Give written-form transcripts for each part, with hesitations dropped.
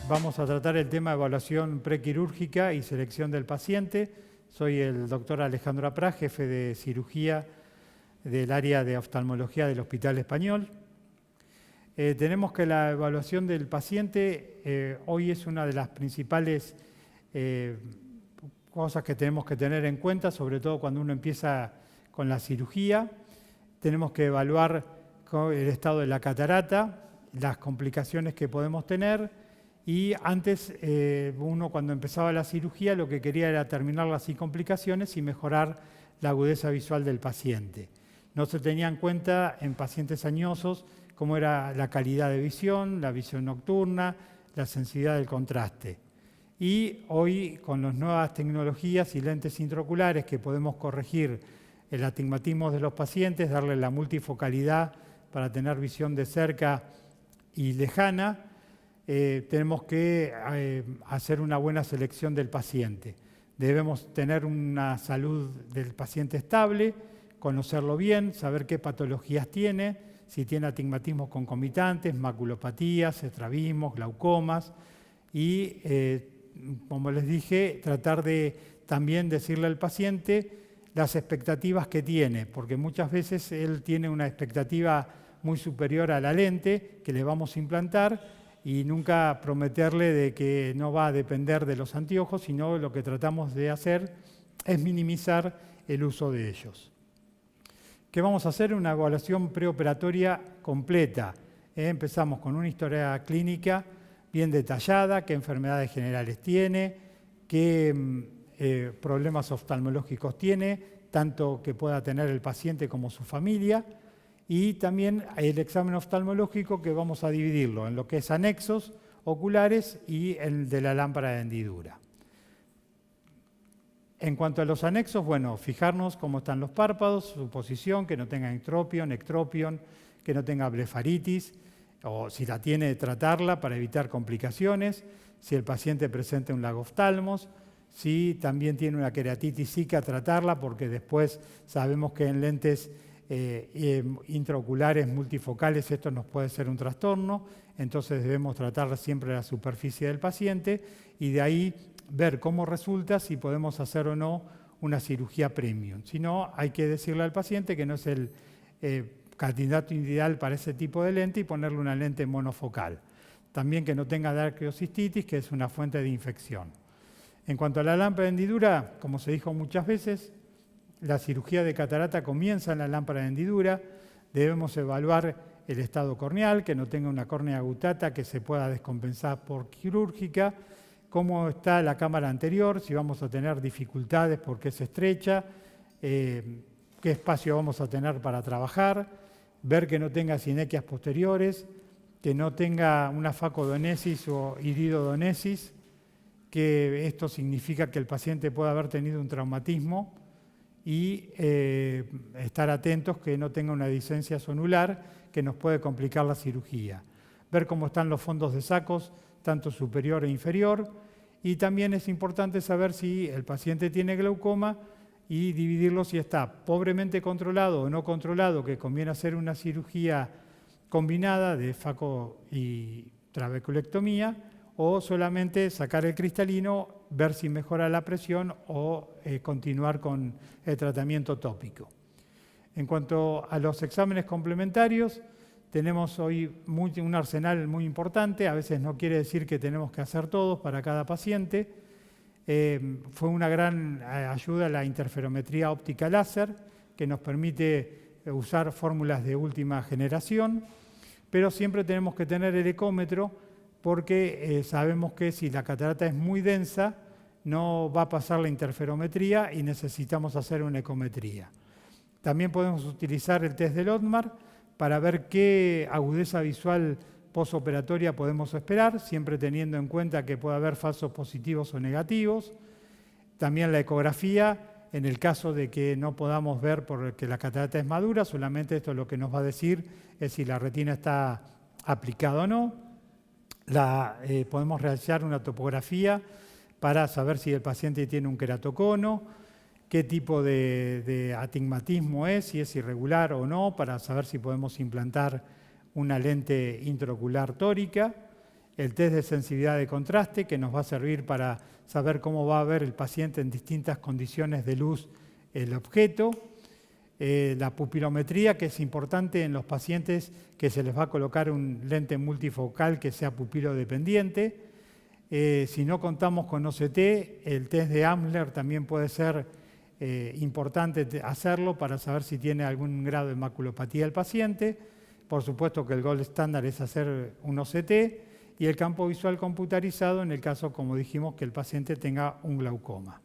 Vamos a tratar el tema de evaluación prequirúrgica y selección del paciente. Soy el doctor Alejandro Aprá, jefe de cirugía del área de oftalmología del Hospital Español. Tenemos que la evaluación del paciente hoy es una de las principales cosas que tenemos que tener en cuenta, sobre todo cuando uno empieza con la cirugía. Tenemos que evaluar el estado de la catarata, las complicaciones que podemos tener. Y antes, uno cuando empezaba la cirugía lo que quería era terminarla sin complicaciones y mejorar la agudeza visual del paciente. No se tenía en cuenta en pacientes añosos cómo era la calidad de visión, la visión nocturna, la sensibilidad del contraste. Y hoy, con las nuevas tecnologías y lentes intraoculares que podemos corregir el astigmatismo de los pacientes, darle la multifocalidad para tener visión de cerca y lejana, tenemos que hacer una buena selección del paciente. Debemos tener una salud del paciente estable, conocerlo bien, saber qué patologías tiene, si tiene astigmatismos concomitantes, maculopatías, estrabismos, glaucomas y, como les dije, tratar de también decirle al paciente las expectativas que tiene, porque muchas veces él tiene una expectativa muy superior a la lente que le vamos a implantar y nunca prometerle de que no va a depender de los anteojos, sino lo que tratamos de hacer es minimizar el uso de ellos. ¿Qué vamos a hacer? Una evaluación preoperatoria completa. Empezamos con una historia clínica bien detallada, qué enfermedades generales tiene, qué problemas oftalmológicos tiene, tanto que pueda tener el paciente como su familia, y también el examen oftalmológico que vamos a dividirlo en lo que es anexos oculares y el de la lámpara de hendidura. En cuanto a los anexos, bueno, fijarnos cómo están los párpados, su posición, que no tenga ectropion, que no tenga blefaritis, o si la tiene, tratarla para evitar complicaciones, si el paciente presenta un lagoftalmos, si también tiene una queratitis sica, tratarla, porque después sabemos que en lentes intraoculares multifocales esto nos puede ser un trastorno, entonces debemos tratar siempre la superficie del paciente y de ahí ver cómo resulta si podemos hacer o no una cirugía premium. Si no, hay que decirle al paciente que no es el candidato ideal para ese tipo de lente y ponerle una lente monofocal. También que no tenga darqueocistitis, que es una fuente de infección. En cuanto a la lámpara de hendidura, como se dijo muchas veces, la cirugía de catarata comienza en la lámpara de hendidura. Debemos evaluar el estado corneal, que no tenga una córnea gutata que se pueda descompensar por quirúrgica, cómo está la cámara anterior, si vamos a tener dificultades porque es estrecha, qué espacio vamos a tener para trabajar, ver que no tenga sinequias posteriores, que no tenga una facodonesis o iridodonesis, que esto significa que el paciente puede haber tenido un traumatismo, y estar atentos que no tenga una discencia zonular que nos puede complicar la cirugía. Ver cómo están los fondos de sacos, tanto superior e inferior, y también es importante saber si el paciente tiene glaucoma y dividirlo si está pobremente controlado o no controlado, que conviene hacer una cirugía combinada de faco y trabeculectomía, o solamente sacar el cristalino, ver si mejora la presión o continuar con el tratamiento tópico. En cuanto a los exámenes complementarios, tenemos hoy un arsenal muy importante, a veces no quiere decir que tenemos que hacer todos para cada paciente. Fue una gran ayuda la interferometría óptica láser, que nos permite usar fórmulas de última generación, pero siempre tenemos que tener el ecómetro, porque sabemos que si la catarata es muy densa, no va a pasar la interferometría y necesitamos hacer una ecometría. También podemos utilizar el test del Otmar para ver qué agudeza visual postoperatoria podemos esperar, siempre teniendo en cuenta que puede haber falsos positivos o negativos. También la ecografía, en el caso de que no podamos ver porque la catarata es madura, solamente esto lo que nos va a decir es si la retina está aplicada o no. Podemos realizar una topografía para saber si el paciente tiene un queratocono, qué tipo de astigmatismo es, si es irregular o no, para saber si podemos implantar una lente intraocular tórica. el test de sensibilidad de contraste, que nos va a servir para saber cómo va a ver el paciente en distintas condiciones de luz el objeto. La pupilometría, que es importante en los pacientes que se les va a colocar un lente multifocal que sea pupilodependiente. Si no contamos con OCT, el test de Amsler también puede ser importante hacerlo para saber si tiene algún grado de maculopatía el paciente. Por supuesto que el gold estándar es hacer un OCT y el campo visual computarizado en el caso, como dijimos, que el paciente tenga un glaucoma.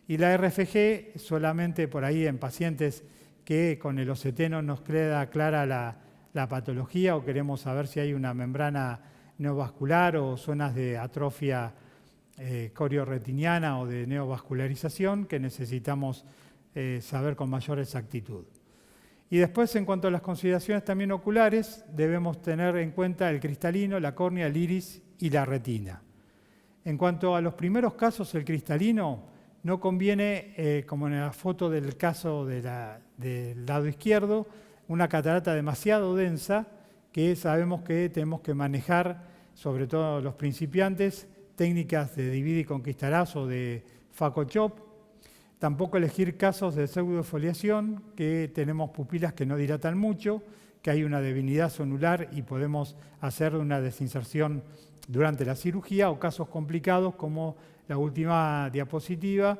Y la RFG solamente por ahí en pacientes que con el OCT no nos queda clara la patología o queremos saber si hay una membrana neovascular o zonas de atrofia corioretiniana o de neovascularización que necesitamos saber con mayor exactitud. Y después, en cuanto a las consideraciones también oculares, debemos tener en cuenta el cristalino, la córnea, el iris y la retina. En cuanto a los primeros casos, el cristalino no conviene, como en la foto del caso del lado izquierdo, una catarata demasiado densa que sabemos que tenemos que manejar, sobre todo los principiantes, técnicas de divide y conquistarás o de Fako-Chop. Tampoco elegir casos de pseudofoliación, que tenemos pupilas que no dilatan mucho, que hay una debilidad zonular y podemos hacer una desinserción durante la cirugía, o casos complicados como la última diapositiva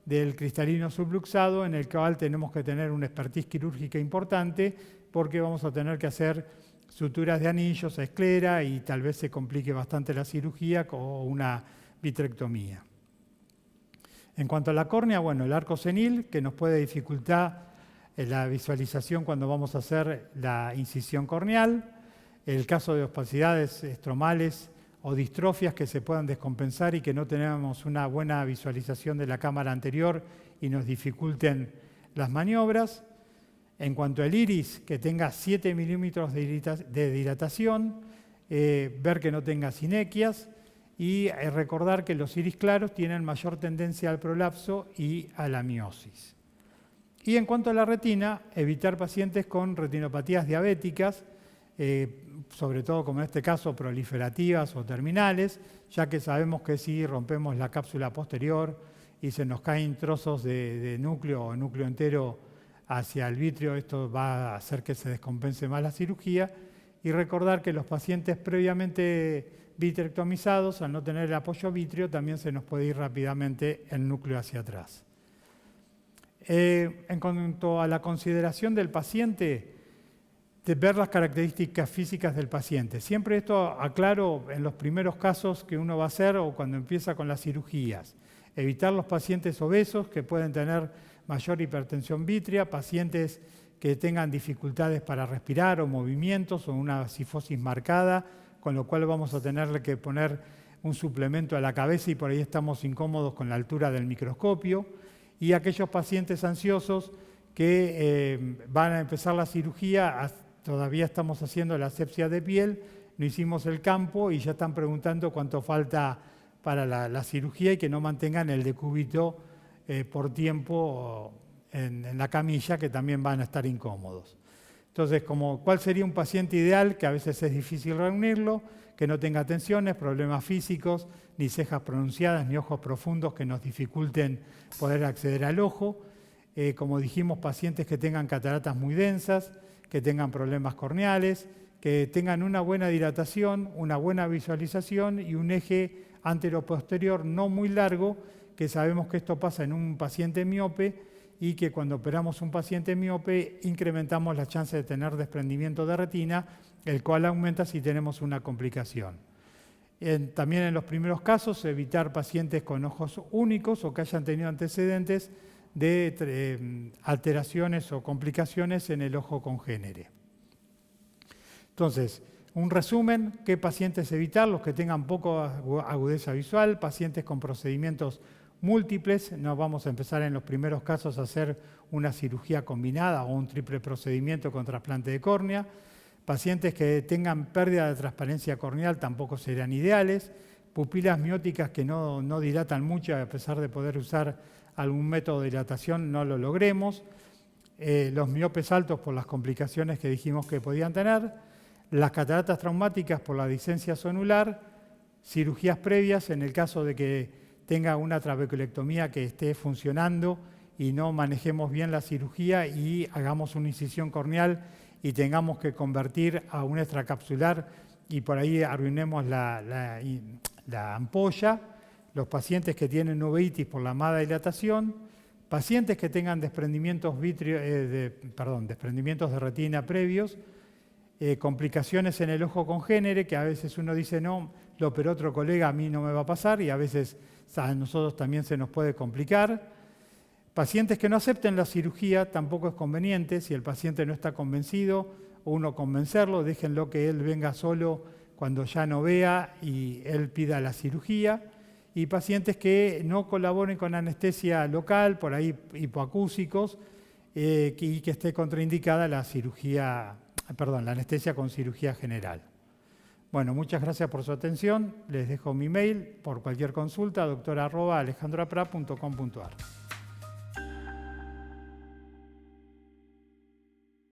del cristalino subluxado, en el cual tenemos que tener una expertise quirúrgica importante porque vamos a tener que hacer suturas de anillos a esclera y tal vez se complique bastante la cirugía o una vitrectomía. En cuanto a la córnea, bueno, el arco senil, que nos puede dificultar la visualización cuando vamos a hacer la incisión corneal, el caso de opacidades estromales o distrofias que se puedan descompensar y que no tenemos una buena visualización de la cámara anterior y nos dificulten las maniobras. En cuanto al iris, que tenga 7 milímetros de dilatación, ver que no tenga sinequias y recordar que los iris claros tienen mayor tendencia al prolapso y a la miosis. Y en cuanto a la retina, evitar pacientes con retinopatías diabéticas, sobre todo como en este caso proliferativas o terminales, ya que sabemos que si rompemos la cápsula posterior y se nos caen trozos de núcleo o núcleo entero hacia el vitrio, esto va a hacer que se descompense más la cirugía. Y recordar que los pacientes previamente vitrectomizados, al no tener el apoyo vítreo, también se nos puede ir rápidamente el núcleo hacia atrás. En cuanto a la consideración del paciente, de ver las características físicas del paciente. Siempre esto aclaro en los primeros casos que uno va a hacer o cuando empieza con las cirugías. Evitar los pacientes obesos que pueden tener mayor hipertensión vítrea, pacientes que tengan dificultades para respirar o movimientos o una cifosis marcada, con lo cual vamos a tener que poner un suplemento a la cabeza y por ahí estamos incómodos con la altura del microscopio. Y aquellos pacientes ansiosos que van a empezar la cirugía, todavía estamos haciendo la asepsia de piel, no hicimos el campo y ya están preguntando cuánto falta para la cirugía y que no mantengan el decúbito por tiempo en la camilla, que también van a estar incómodos. Entonces, ¿cuál sería un paciente ideal? Que a veces es difícil reunirlo, que no tenga tensiones, problemas físicos, ni cejas pronunciadas, ni ojos profundos que nos dificulten poder acceder al ojo. Como dijimos, pacientes que tengan cataratas muy densas, que tengan problemas corneales, que tengan una buena dilatación, una buena visualización y un eje anteroposterior no muy largo, que sabemos que esto pasa en un paciente miope y que cuando operamos un paciente miope incrementamos la chance de tener desprendimiento de retina, el cual aumenta si tenemos una complicación. También en los primeros casos, evitar pacientes con ojos únicos o que hayan tenido antecedentes de alteraciones o complicaciones en el ojo congénere. Entonces, un resumen, ¿qué pacientes evitar? Los que tengan poca agudeza visual, pacientes con procedimientos múltiples, no vamos a empezar en los primeros casos a hacer una cirugía combinada o un triple procedimiento con trasplante de córnea, pacientes que tengan pérdida de transparencia corneal tampoco serían ideales, pupilas mióticas que no dilatan mucho a pesar de poder usar algún método de dilatación no lo logremos, los miopes altos por las complicaciones que dijimos que podían tener, las cataratas traumáticas por la discencia zonular, cirugías previas en el caso de que tenga una trabeculectomía que esté funcionando y no manejemos bien la cirugía y hagamos una incisión corneal y tengamos que convertir a un extracapsular y por ahí arruinemos la ampolla, los pacientes que tienen uveitis por la mala dilatación, pacientes que tengan desprendimientos de retina previos, complicaciones en el ojo congénere, que a veces uno dice, no, lo operó otro colega, a mí no me va a pasar, y a veces a nosotros también se nos puede complicar. Pacientes que no acepten la cirugía tampoco es conveniente, si el paciente no está convencido, uno convencerlo, déjenlo que él venga solo cuando ya no vea y él pida la cirugía. Y pacientes que no colaboren con anestesia local, por ahí hipoacúsicos, y que esté contraindicada la anestesia con cirugía general. Bueno, muchas gracias por su atención. Les dejo mi mail por cualquier consulta, doctora@alejandrapra.com.ar.